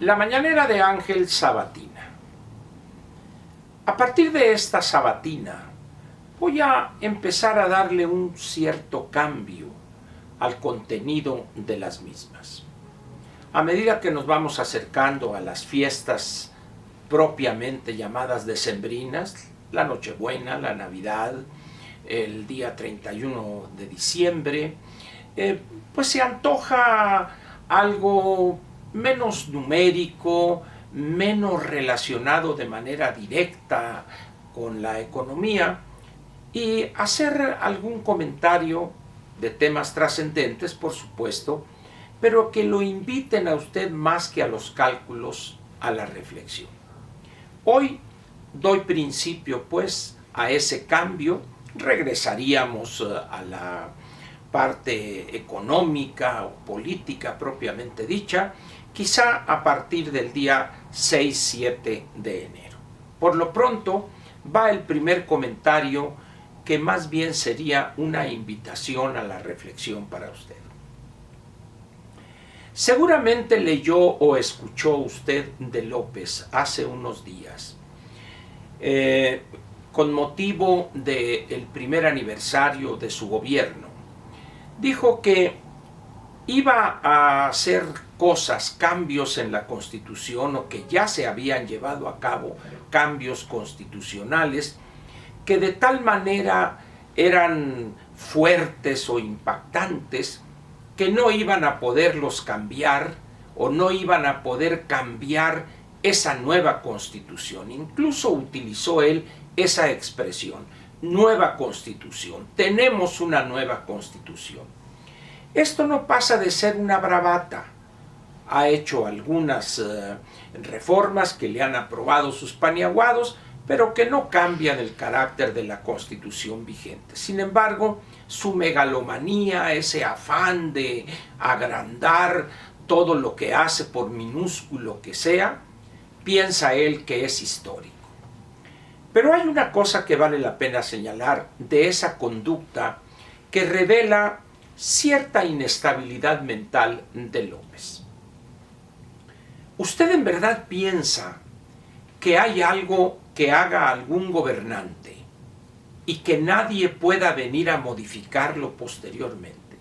La mañanera de Ángel Sabatina. A partir de esta sabatina voy a empezar a darle un cierto cambio al contenido de las mismas. A medida que nos vamos acercando a las fiestas propiamente llamadas decembrinas, la Nochebuena, la Navidad, el día 31 de diciembre, pues se antoja algo menos numérico, menos relacionado de manera directa con la economía y hacer algún comentario de temas trascendentes, por supuesto, pero que lo inviten a usted más que a los cálculos, a la reflexión. Hoy doy principio, pues, a ese cambio. Regresaríamos a la parte económica o política propiamente dicha, quizá a partir del día 6-7 de enero. Por lo pronto va el primer comentario, que más bien sería una invitación a la reflexión para usted. Seguramente leyó o escuchó usted de López hace unos días, con motivo del primer aniversario de su gobierno. Dijo que iba a hacer cosas, cambios en la Constitución, o que ya se habían llevado a cabo cambios constitucionales que de tal manera eran fuertes o impactantes que no iban a poderlos cambiar o no iban a poder cambiar esa nueva Constitución. Incluso utilizó él esa expresión, nueva Constitución. Tenemos una nueva Constitución. Esto no pasa de ser una bravata. Ha hecho algunas reformas que le han aprobado sus paniaguados, pero que no cambian el carácter de la Constitución vigente. Sin embargo, su megalomanía, ese afán de agrandar todo lo que hace, por minúsculo que sea, piensa él que es histórico. Pero hay una cosa que vale la pena señalar de esa conducta que revela cierta inestabilidad mental de López. ¿Usted en verdad piensa que hay algo que haga algún gobernante y que nadie pueda venir a modificarlo posteriormente?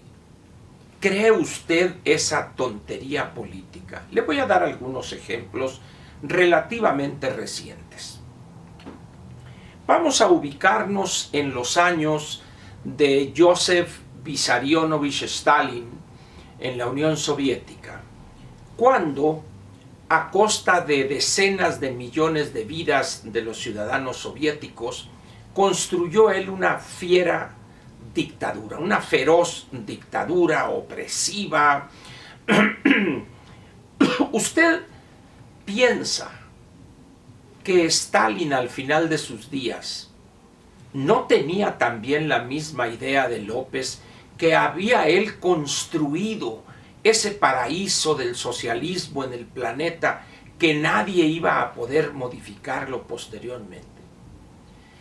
¿Cree usted esa tontería política? Le voy a dar algunos ejemplos relativamente recientes. Vamos a ubicarnos en los años de Joseph Vissarionovich Stalin en la Unión Soviética, cuando, a costa de decenas de millones de vidas de los ciudadanos soviéticos, construyó él una fiera dictadura, una feroz dictadura opresiva. ¿Usted piensa que Stalin, al final de sus días, no tenía también la misma idea de López, que había él construido ese paraíso del socialismo en el planeta, que nadie iba a poder modificarlo posteriormente?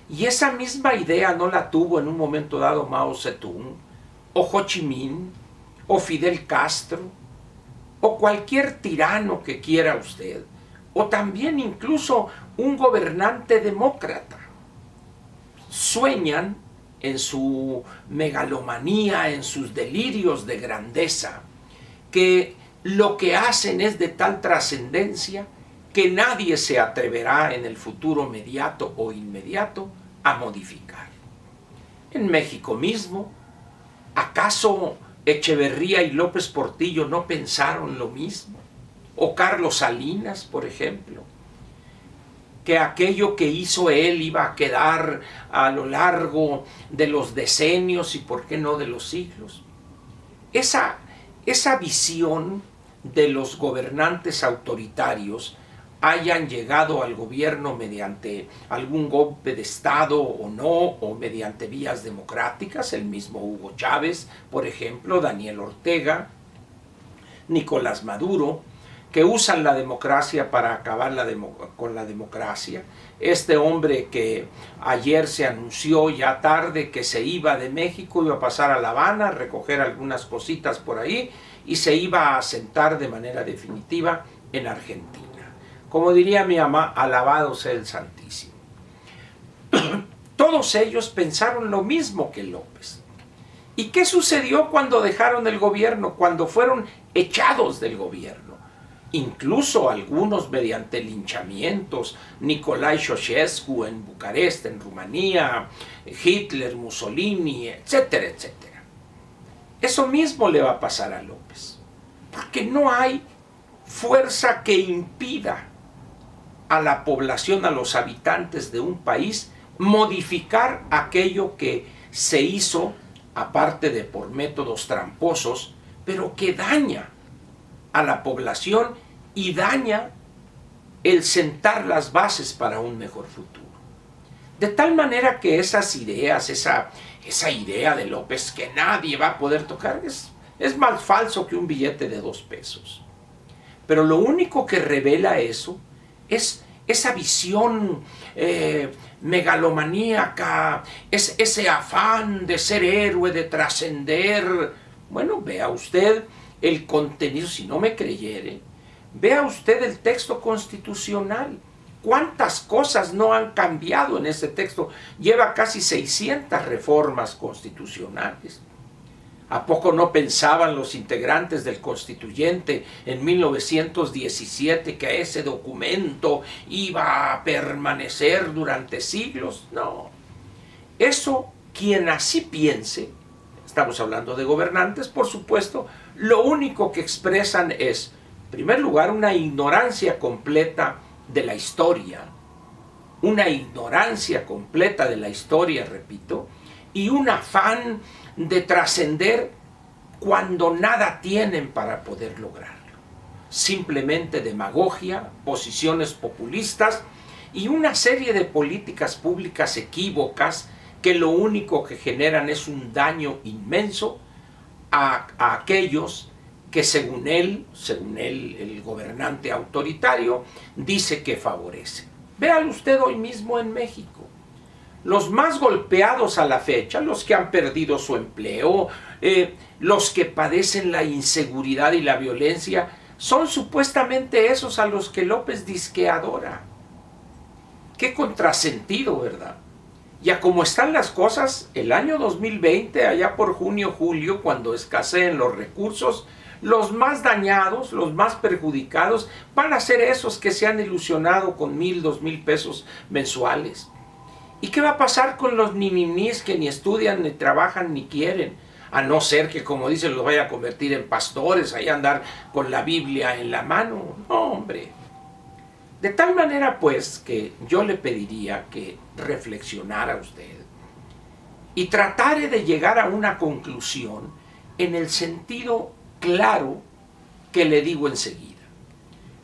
Y esa misma idea no la tuvo en un momento dado Mao Zedong, o Ho Chi Minh, o Fidel Castro, o cualquier tirano que quiera usted, o también incluso un gobernante demócrata. Sueñan en su megalomanía, en sus delirios de grandeza, que lo que hacen es de tal trascendencia que nadie se atreverá en el futuro mediato o inmediato a modificar. En México mismo, ¿acaso Echeverría y López Portillo no pensaron lo mismo? O Carlos Salinas, por ejemplo, que aquello que hizo él iba a quedar a lo largo de los decenios y por qué no de los siglos. Esa visión de los gobernantes autoritarios hayan llegado al gobierno mediante algún golpe de Estado o no, o mediante vías democráticas, el mismo Hugo Chávez, por ejemplo, Daniel Ortega, Nicolás Maduro, que usan la democracia para acabar con la democracia. Este hombre que ayer se anunció ya tarde que se iba de México, iba a pasar a La Habana, a recoger algunas cositas por ahí y se iba a asentar de manera definitiva en Argentina. Como diría mi mamá, alabado sea el Santísimo. Todos ellos pensaron lo mismo que López. ¿Y qué sucedió cuando dejaron el gobierno? Cuando fueron echados del gobierno. Incluso algunos mediante linchamientos, Nicolae Ceausescu en Bucarest, en Rumanía, Hitler, Mussolini, etcétera, etcétera. Eso mismo le va a pasar a López, porque no hay fuerza que impida a la población, a los habitantes de un país, modificar aquello que se hizo, aparte de por métodos tramposos, pero que daña a la población y daña el sentar las bases para un mejor futuro. De tal manera que esas ideas, esa idea de López que nadie va a poder tocar, es más falso que un billete de 2 pesos. Pero lo único que revela eso es esa visión megalomaníaca, ese afán de ser héroe, de trascender. Bueno, vea usted el contenido, si no me creyere, vea usted el texto constitucional. ¿Cuántas cosas no han cambiado en ese texto? Lleva casi 600 reformas constitucionales. ¿A poco no pensaban los integrantes del constituyente en 1917 que ese documento iba a permanecer durante siglos? No. Eso, quien así piense, estamos hablando de gobernantes, por supuesto, lo único que expresan es, en primer lugar, una ignorancia completa de la historia, repito, y un afán de trascender cuando nada tienen para poder lograrlo. Simplemente demagogia, posiciones populistas y una serie de políticas públicas equívocas que lo único que generan es un daño inmenso a aquellos que según él, el gobernante autoritario, dice que favorece. Véalo usted hoy mismo en México. Los más golpeados a la fecha, los que han perdido su empleo, los que padecen la inseguridad y la violencia, son supuestamente esos a los que López disque adora. Qué contrasentido, ¿verdad? Ya como están las cosas, el año 2020, allá por junio, julio, cuando escaseen los recursos, los más dañados, los más perjudicados, van a ser esos que se han ilusionado con 1,000, 2,000 pesos mensuales. ¿Y qué va a pasar con los ninis que ni estudian, ni trabajan, ni quieren? A no ser que, como dicen, los vaya a convertir en pastores, ahí andar con la Biblia en la mano. No, hombre. De tal manera, pues, que yo le pediría que reflexionara usted y tratara de llegar a una conclusión en el sentido claro que le digo enseguida.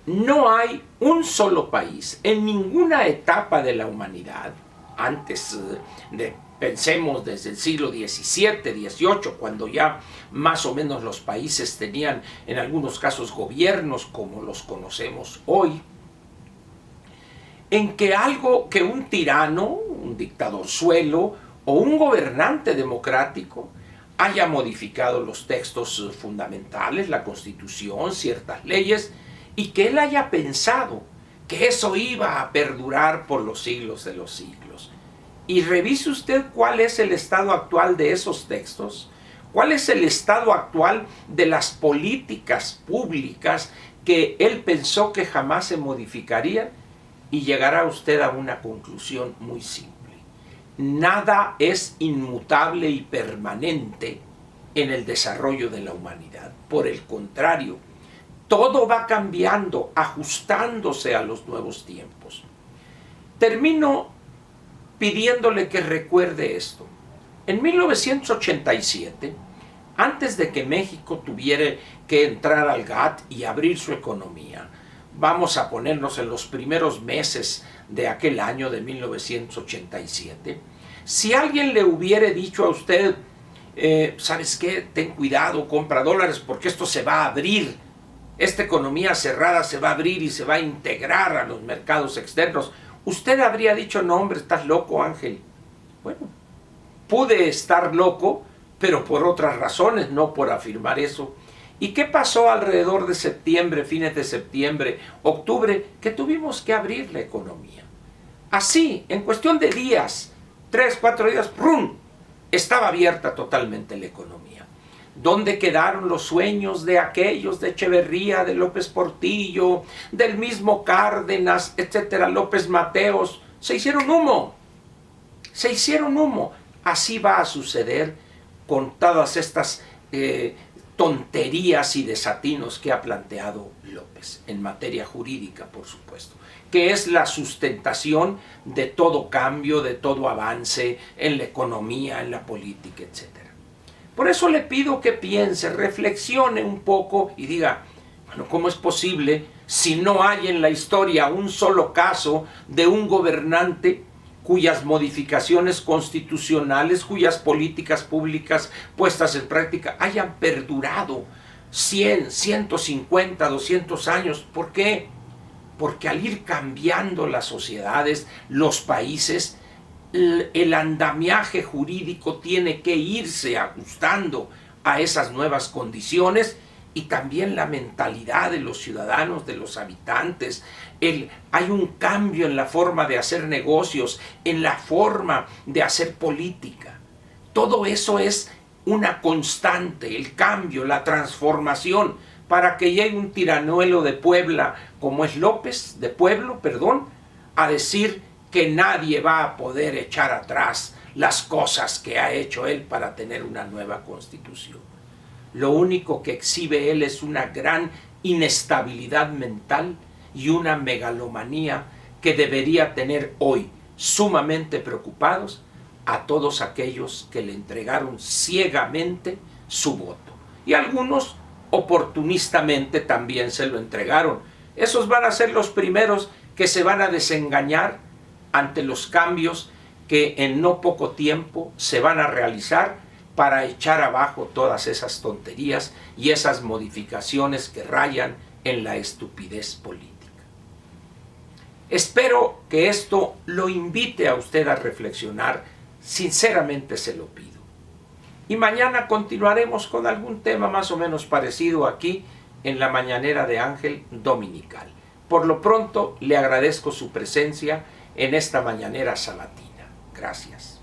No hay un solo país en ninguna etapa de la humanidad, antes pensemos desde el siglo XVII, XVIII, cuando ya más o menos los países tenían en algunos casos gobiernos como los conocemos hoy, en que un tirano, un dictadorzuelo o un gobernante democrático haya modificado los textos fundamentales, la Constitución, ciertas leyes, y que él haya pensado que eso iba a perdurar por los siglos de los siglos. Y revise usted cuál es el estado actual de esos textos, cuál es el estado actual de las políticas públicas que él pensó que jamás se modificarían, y llegará usted a una conclusión muy simple. Nada es inmutable y permanente en el desarrollo de la humanidad. Por el contrario, todo va cambiando, ajustándose a los nuevos tiempos. Termino pidiéndole que recuerde esto. En 1987, antes de que México tuviera que entrar al GATT y abrir su economía, vamos a ponernos en los primeros meses de aquel año de 1987, si alguien le hubiera dicho a usted, ¿sabes qué? Ten cuidado, compra dólares porque esto se va a abrir, esta economía cerrada se va a abrir y se va a integrar a los mercados externos, usted habría dicho, no hombre, estás loco, Ángel. Bueno, pude estar loco, pero por otras razones, no por afirmar eso. ¿Y qué pasó alrededor de septiembre, fines de septiembre, octubre? Que tuvimos que abrir la economía. Así, en cuestión de días, 3, 4 días, ¡prum!, estaba abierta totalmente la economía. ¿Dónde quedaron los sueños de aquellos de Echeverría, de López Portillo, del mismo Cárdenas, etcétera, López Mateos? Se hicieron humo. Se hicieron humo. Así va a suceder con todas estas tonterías y desatinos que ha planteado López, en materia jurídica, por supuesto, que es la sustentación de todo cambio, de todo avance en la economía, en la política, etc. Por eso le pido que piense, reflexione un poco y diga, bueno, ¿cómo es posible si no hay en la historia un solo caso de un gobernante cuyas modificaciones constitucionales, cuyas políticas públicas puestas en práctica hayan perdurado 100, 150, 200 años? ¿Por qué? Porque al ir cambiando las sociedades, los países, el andamiaje jurídico tiene que irse ajustando a esas nuevas condiciones, y también la mentalidad de los ciudadanos, de los habitantes. Hay un cambio en la forma de hacer negocios, en la forma de hacer política. Todo eso es una constante, el cambio, la transformación, para que llegue un tiranuelo de Puebla como es López, de Pueblo, perdón, a decir que nadie va a poder echar atrás las cosas que ha hecho él para tener una nueva constitución. Lo único que exhibe él es una gran inestabilidad mental y una megalomanía que debería tener hoy sumamente preocupados a todos aquellos que le entregaron ciegamente su voto. Y algunos oportunistamente también se lo entregaron. Esos van a ser los primeros que se van a desengañar ante los cambios que en no poco tiempo se van a realizar para echar abajo todas esas tonterías y esas modificaciones que rayan en la estupidez política. Espero que esto lo invite a usted a reflexionar, sinceramente se lo pido. Y mañana continuaremos con algún tema más o menos parecido aquí en la Mañanera de Ángel Dominical. Por lo pronto le agradezco su presencia en esta Mañanera sabatina. Gracias.